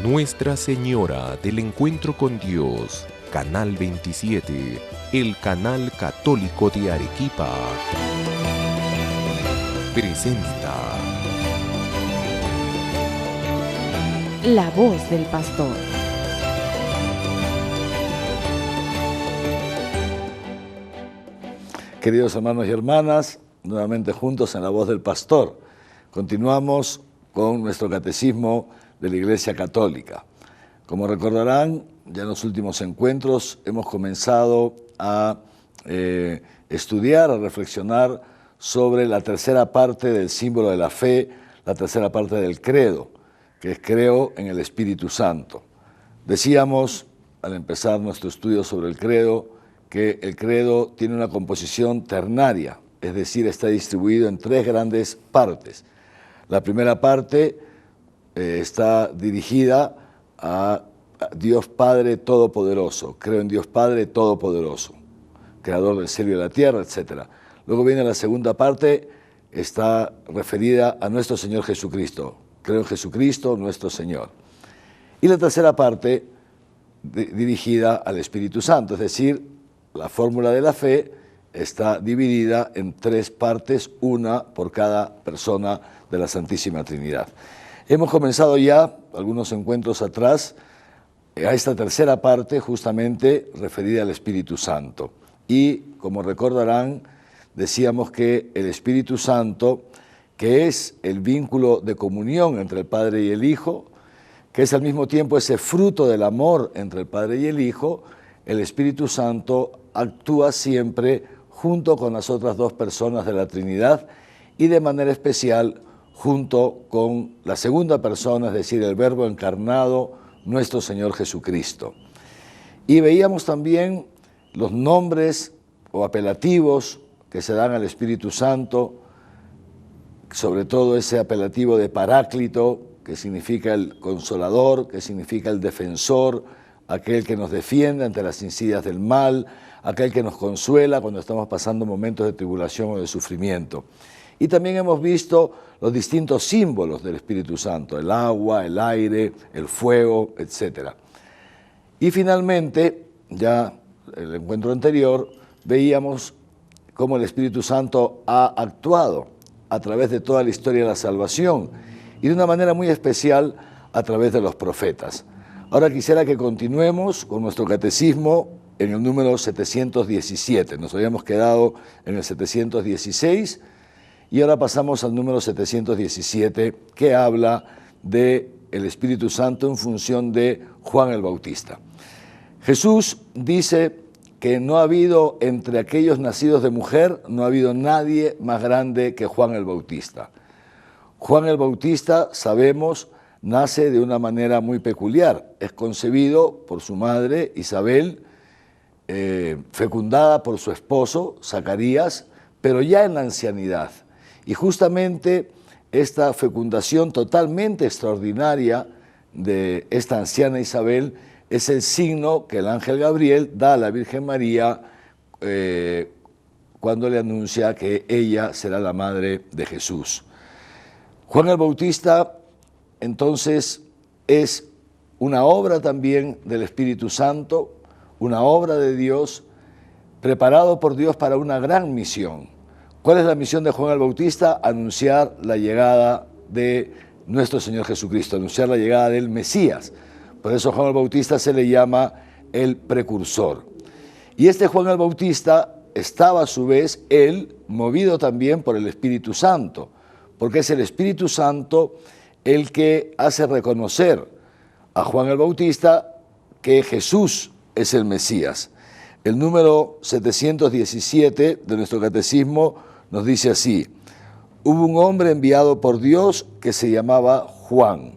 Nuestra Señora del Encuentro con Dios, Canal 27, el canal católico de Arequipa, presenta La Voz del Pastor. Queridos hermanos y hermanas, nuevamente juntos en La Voz del Pastor. Continuamos con nuestro catecismo de la Iglesia Católica. Como recordarán, ya en los últimos encuentros hemos comenzado a estudiar, a reflexionar sobre la tercera parte del símbolo de la fe, la tercera parte del credo, que es creo en el Espíritu Santo. Decíamos, al empezar nuestro estudio sobre el credo, que el credo tiene una composición ternaria, es decir, está distribuido en tres grandes partes. La primera parte está dirigida a Dios Padre Todopoderoso. Creo en Dios Padre Todopoderoso, Creador del cielo y de la tierra, etc. Luego viene la segunda parte, está referida a nuestro Señor Jesucristo. Creo en Jesucristo, nuestro Señor. Y la tercera parte, dirigida al Espíritu Santo, es decir, la fórmula de la fe está dividida en tres partes, una por cada persona de la Santísima Trinidad. Hemos comenzado ya, algunos encuentros atrás, a esta tercera parte justamente referida al Espíritu Santo. Y, como recordarán, decíamos que el Espíritu Santo, que es el vínculo de comunión entre el Padre y el Hijo, que es al mismo tiempo ese fruto del amor entre el Padre y el Hijo, el Espíritu Santo actúa siempre junto con las otras dos personas de la Trinidad y de manera especial junto con la segunda persona, es decir, el Verbo encarnado, nuestro Señor Jesucristo. Y veíamos también los nombres o apelativos que se dan al Espíritu Santo, sobre todo ese apelativo de Paráclito, que significa el consolador, que significa el defensor, aquel que nos defiende ante las insidias del mal, aquel que nos consuela cuando estamos pasando momentos de tribulación o de sufrimiento. Y también hemos visto los distintos símbolos del Espíritu Santo, el agua, el aire, el fuego, etc. Y finalmente, ya en el encuentro anterior, veíamos cómo el Espíritu Santo ha actuado a través de toda la historia de la salvación y de una manera muy especial a través de los profetas. Ahora quisiera que continuemos con nuestro catecismo en el número 717. Nos habíamos quedado en el 716 y ahora pasamos al número 717, que habla del Espíritu Santo en función de Juan el Bautista. Jesús dice que no ha habido entre aquellos nacidos de mujer, no ha habido nadie más grande que Juan el Bautista. Juan el Bautista, sabemos, nace de una manera muy peculiar. Es concebido por su madre Isabel, fecundada por su esposo Zacarías, pero ya en la ancianidad. Y justamente esta fecundación totalmente extraordinaria de esta anciana Isabel es el signo que el ángel Gabriel da a la Virgen María cuando le anuncia que ella será la madre de Jesús. Juan el Bautista, entonces, es una obra también del Espíritu Santo, una obra de Dios, preparado por Dios para una gran misión. ¿Cuál es la misión de Juan el Bautista? Anunciar la llegada de nuestro Señor Jesucristo, anunciar la llegada del Mesías. Por eso Juan el Bautista se le llama el precursor. Y este Juan el Bautista estaba a su vez, él, movido también por el Espíritu Santo, porque es el Espíritu Santo el que hace reconocer a Juan el Bautista que Jesús es el Mesías. El número 717 de nuestro catecismo nos dice así: hubo un hombre enviado por Dios que se llamaba Juan,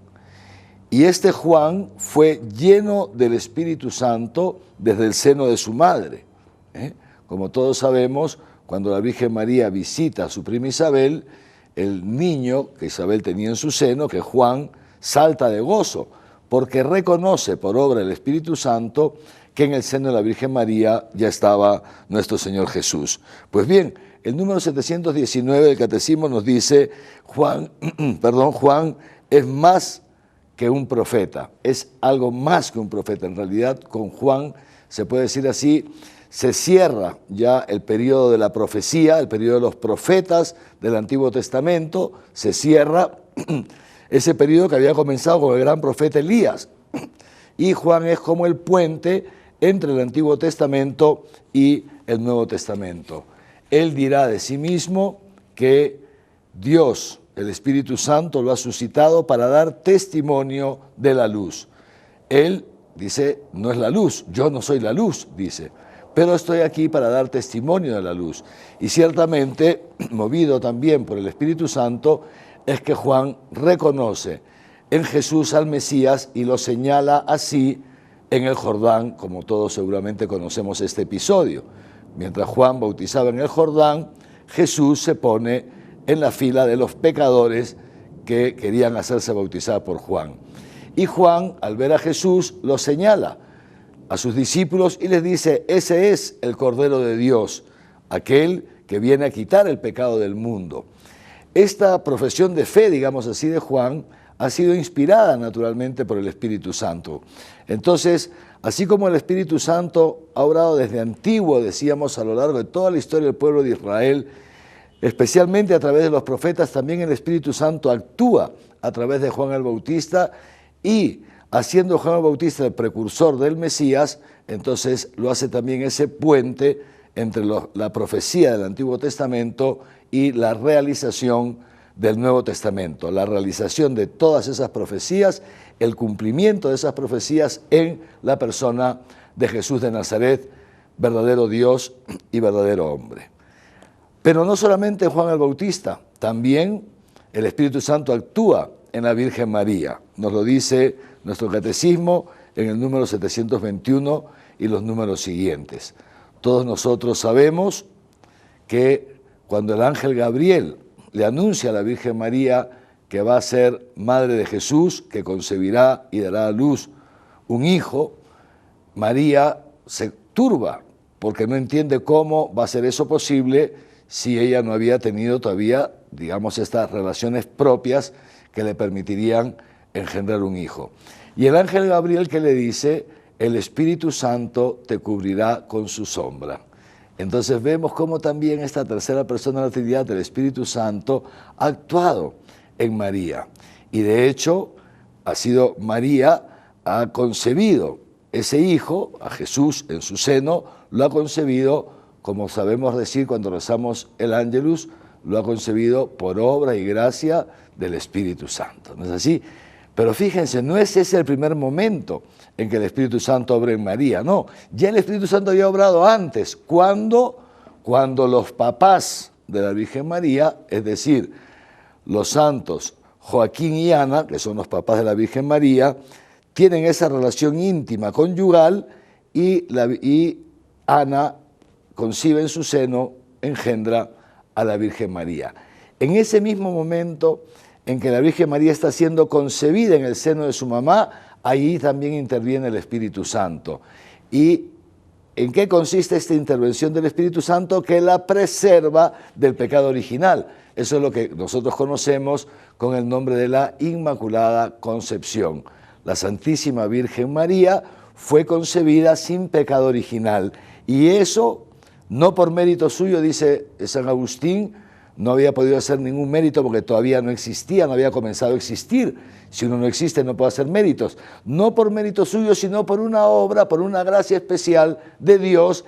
y este Juan fue lleno del Espíritu Santo desde el seno de su madre. Como todos sabemos, cuando la Virgen María visita a su prima Isabel, el niño que Isabel tenía en su seno, que Juan, salta de gozo, porque reconoce por obra del Espíritu Santo que en el seno de la Virgen María ya estaba nuestro Señor Jesús. Pues bien, el número 719 del Catecismo nos dice, Juan es más que un profeta, es algo más que un profeta. En realidad, con Juan, se puede decir así, se cierra ya el periodo de la profecía, el periodo de los profetas del Antiguo Testamento, se cierra ese periodo que había comenzado con el gran profeta Elías. Y Juan es como el puente entre el Antiguo Testamento y el Nuevo Testamento. Él dirá de sí mismo que Dios, el Espíritu Santo, lo ha suscitado para dar testimonio de la luz. Él dice, no es la luz, yo no soy la luz, dice, pero estoy aquí para dar testimonio de la luz. Y ciertamente, movido también por el Espíritu Santo, es que Juan reconoce en Jesús al Mesías y lo señala así en el Jordán, como todos seguramente conocemos este episodio. Mientras Juan bautizaba en el Jordán, Jesús se pone en la fila de los pecadores que querían hacerse bautizar por Juan. Y Juan, al ver a Jesús, lo señala a sus discípulos y les dice, ese es el Cordero de Dios, aquel que viene a quitar el pecado del mundo. Esta profesión de fe, digamos así, de Juan, ha sido inspirada naturalmente por el Espíritu Santo. Entonces, así como el Espíritu Santo ha obrado desde antiguo, decíamos, a lo largo de toda la historia del pueblo de Israel, especialmente a través de los profetas, también el Espíritu Santo actúa a través de Juan el Bautista y haciendo Juan el Bautista el precursor del Mesías, entonces lo hace también ese puente entre la profecía del Antiguo Testamento y la realización del Nuevo Testamento, la realización de todas esas profecías, el cumplimiento de esas profecías en la persona de Jesús de Nazaret, verdadero Dios y verdadero hombre. Pero no solamente Juan el Bautista, también el Espíritu Santo actúa en la Virgen María. Nos lo dice nuestro catecismo en el número 721 y los números siguientes. Todos nosotros sabemos que cuando el ángel Gabriel le anuncia a la Virgen María que va a ser madre de Jesús, que concebirá y dará a luz un hijo, María se turba porque no entiende cómo va a ser eso posible si ella no había tenido todavía, digamos, estas relaciones propias que le permitirían engendrar un hijo. Y el ángel Gabriel, que le dice, el Espíritu Santo te cubrirá con su sombra. Entonces vemos cómo también esta tercera persona de la Trinidad, del Espíritu Santo, ha actuado en María. Y de hecho, María ha concebido ese hijo, a Jesús en su seno, lo ha concebido, como sabemos decir cuando rezamos el Ángelus, lo ha concebido por obra y gracia del Espíritu Santo. ¿No es así? Pero fíjense, no es ese el primer momento en que el Espíritu Santo obra en María, no. Ya el Espíritu Santo había obrado antes, cuando los papás de la Virgen María, es decir, los santos Joaquín y Ana, que son los papás de la Virgen María, tienen esa relación íntima conyugal y Ana concibe en su seno, engendra a la Virgen María. En ese mismo momento en que la Virgen María está siendo concebida en el seno de su mamá, ahí también interviene el Espíritu Santo. ¿Y en qué consiste esta intervención del Espíritu Santo? Que la preserva del pecado original. Eso es lo que nosotros conocemos con el nombre de la Inmaculada Concepción. La Santísima Virgen María fue concebida sin pecado original. Y eso, no por mérito suyo, dice San Agustín, no había podido hacer ningún mérito porque todavía no existía, no había comenzado a existir. Si uno no existe no puede hacer méritos. No por mérito suyo, sino por una obra, por una gracia especial de Dios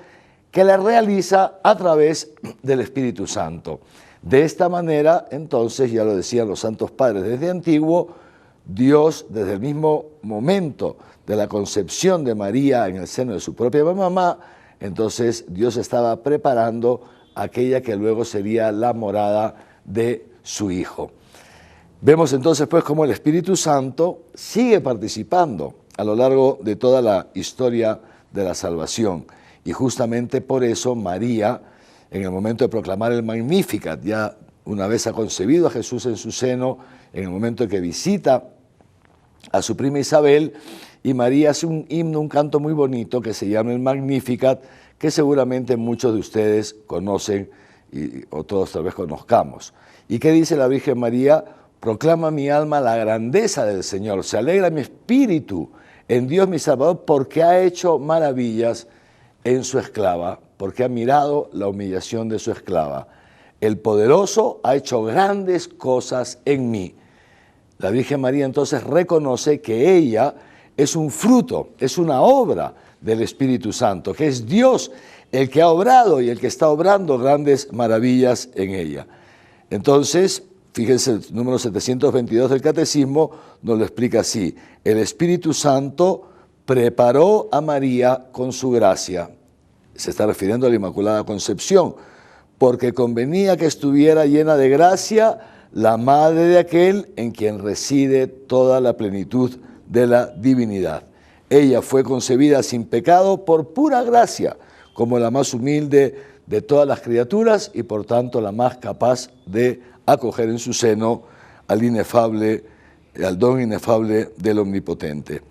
que la realiza a través del Espíritu Santo. De esta manera, entonces, ya lo decían los santos padres desde antiguo, Dios, desde el mismo momento de la concepción de María en el seno de su propia mamá, entonces Dios estaba preparando aquella que luego sería la morada de su Hijo. Vemos entonces pues cómo el Espíritu Santo sigue participando a lo largo de toda la historia de la salvación. Y justamente por eso María, en el momento de proclamar el Magnificat, ya una vez ha concebido a Jesús en su seno, en el momento en que visita a su prima Isabel, y María hace un himno, un canto muy bonito que se llama el Magnificat, que seguramente muchos de ustedes conocen o todos tal vez conozcamos. ¿Y qué dice la Virgen María? proclama mi alma la grandeza del Señor, se alegra mi espíritu en Dios mi Salvador, porque ha hecho maravillas en su esclava, porque ha mirado la humillación de su esclava. El poderoso ha hecho grandes cosas en mí. La Virgen María entonces reconoce que ella es un fruto, es una obra del Espíritu Santo, que es Dios el que ha obrado y el que está obrando grandes maravillas en ella. Entonces, fíjense, el número 722 del Catecismo nos lo explica así: el Espíritu Santo preparó a María con su gracia. Se está refiriendo a la Inmaculada Concepción, porque convenía que estuviera llena de gracia la madre de aquel en quien reside toda la plenitud de la divinidad. Ella fue concebida sin pecado por pura gracia, como la más humilde de todas las criaturas y por tanto la más capaz de acoger en su seno al inefable, al don inefable del Omnipotente.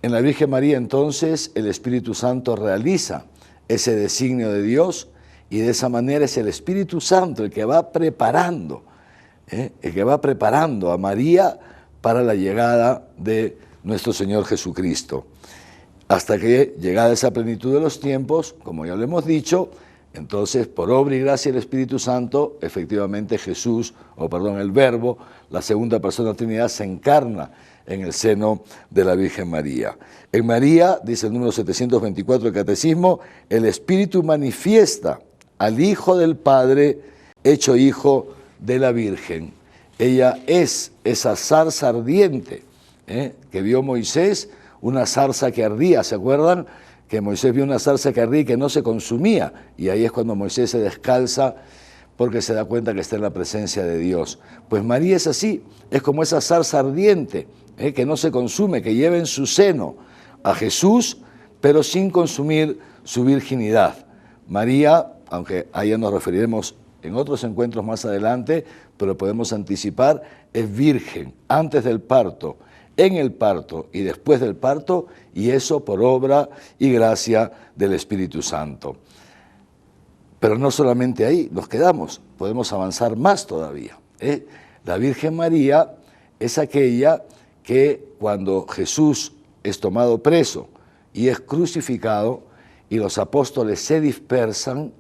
En la Virgen María entonces el Espíritu Santo realiza ese designio de Dios y de esa manera es el Espíritu Santo el que va preparando a María para la llegada de nuestro Señor Jesucristo. Hasta que, llegada esa plenitud de los tiempos, como ya lo hemos dicho, entonces, por obra y gracia del Espíritu Santo, efectivamente el Verbo, la segunda persona de la Trinidad, se encarna en el seno de la Virgen María. En María, dice el número 724 del Catecismo, el Espíritu manifiesta al Hijo del Padre, hecho Hijo de la Virgen. Ella es esa zarza ardiente que vio Moisés, una zarza que ardía, ¿se acuerdan? Que Moisés vio una zarza que ardía y que no se consumía, y ahí es cuando Moisés se descalza porque se da cuenta que está en la presencia de Dios. Pues María es así, es como esa zarza ardiente que no se consume, que lleva en su seno a Jesús, pero sin consumir su virginidad. María, aunque a ella nos referiremos en otros encuentros más adelante, pero podemos anticipar, es virgen antes del parto, en el parto y después del parto, y eso por obra y gracia del Espíritu Santo. Pero no solamente ahí nos quedamos, podemos avanzar más todavía. La Virgen María es aquella que cuando Jesús es tomado preso y es crucificado y los apóstoles se dispersan,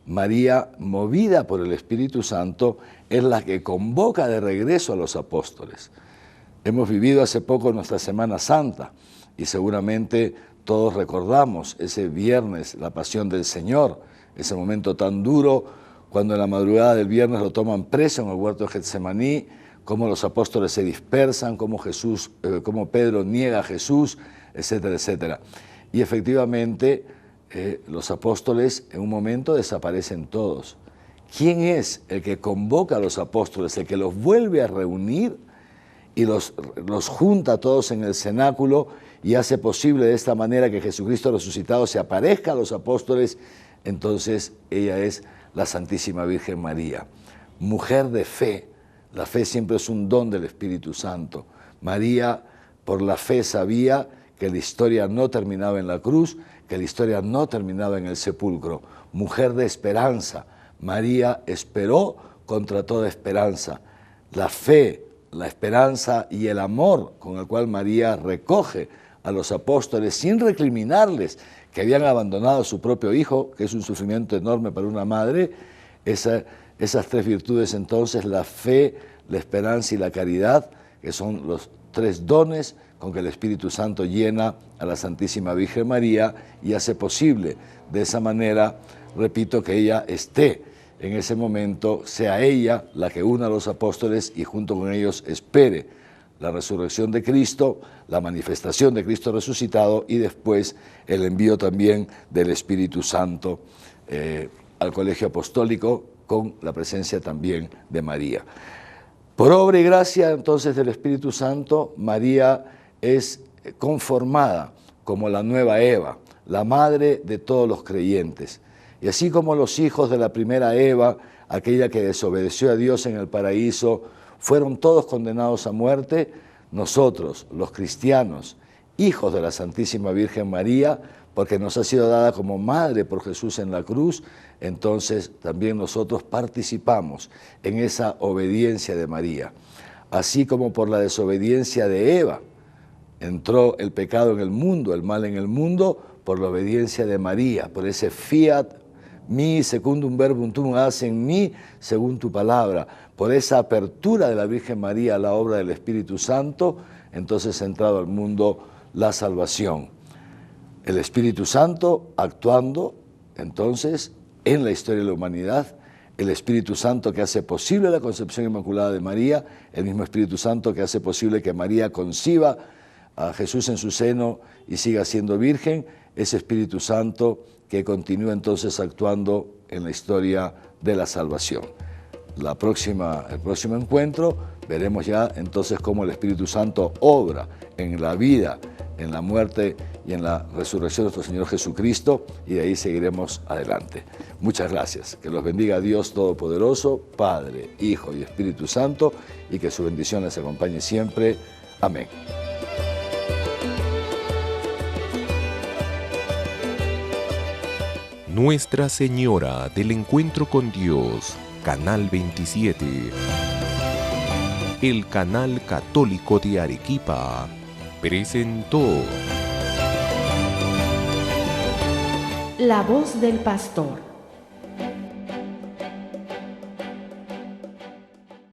María, movida por el Espíritu Santo, es la que convoca de regreso a los apóstoles. Hemos vivido hace poco nuestra Semana Santa y seguramente todos recordamos ese viernes, la Pasión del Señor, ese momento tan duro cuando en la madrugada del viernes lo toman preso en el huerto de Getsemaní, cómo los apóstoles se dispersan, cómo Pedro niega a Jesús, etcétera, etcétera. Y efectivamente los apóstoles en un momento desaparecen todos. ¿Quién es el que convoca a los apóstoles, el que los vuelve a reunir y los junta a todos en el cenáculo y hace posible de esta manera que Jesucristo resucitado se aparezca a los apóstoles? Entonces ella es la Santísima Virgen María, mujer de fe. La fe siempre es un don del Espíritu Santo. María, por la fe, sabía que la historia no terminaba en la cruz, que la historia no terminaba en el sepulcro. Mujer de esperanza, María esperó contra toda esperanza. La fe, la esperanza y el amor con el cual María recoge a los apóstoles sin recriminarles que habían abandonado a su propio hijo, que es un sufrimiento enorme para una madre, esas tres virtudes entonces, la fe, la esperanza y la caridad, que son los tres dones con que el Espíritu Santo llena a la Santísima Virgen María y hace posible de esa manera, repito, que ella esté en ese momento, sea ella la que una a los apóstoles y junto con ellos espere la resurrección de Cristo, la manifestación de Cristo resucitado y después el envío también del Espíritu Santo al colegio apostólico con la presencia también de María. Por obra y gracia entonces del Espíritu Santo, María es conformada como la nueva Eva, la madre de todos los creyentes. Y así como los hijos de la primera Eva, aquella que desobedeció a Dios en el paraíso, fueron todos condenados a muerte, nosotros, los cristianos, hijos de la Santísima Virgen María, porque nos ha sido dada como madre por Jesús en la cruz, entonces también nosotros participamos en esa obediencia de María. así como por la desobediencia de Eva entró el pecado en el mundo, el mal en el mundo, por la obediencia de María, por ese fiat mi secundum verbum tuum, haz en mí según tu palabra, por esa apertura de la Virgen María a la obra del Espíritu Santo, entonces ha entrado al mundo la salvación. El Espíritu Santo actuando entonces en la historia de la humanidad, el Espíritu Santo que hace posible la concepción inmaculada de María, el mismo Espíritu Santo que hace posible que María conciba a Jesús en su seno y siga siendo virgen, ese Espíritu Santo que continúa entonces actuando en la historia de la salvación. El próximo encuentro veremos ya entonces cómo el Espíritu Santo obra en la vida, en la muerte y en la resurrección de nuestro Señor Jesucristo, y de ahí seguiremos adelante. Muchas gracias. Que los bendiga Dios Todopoderoso, Padre, Hijo y Espíritu Santo, y que su bendición les acompañe siempre. Amén. Nuestra Señora del Encuentro con Dios, Canal 27. El Canal Católico de Arequipa presentó La voz del pastor.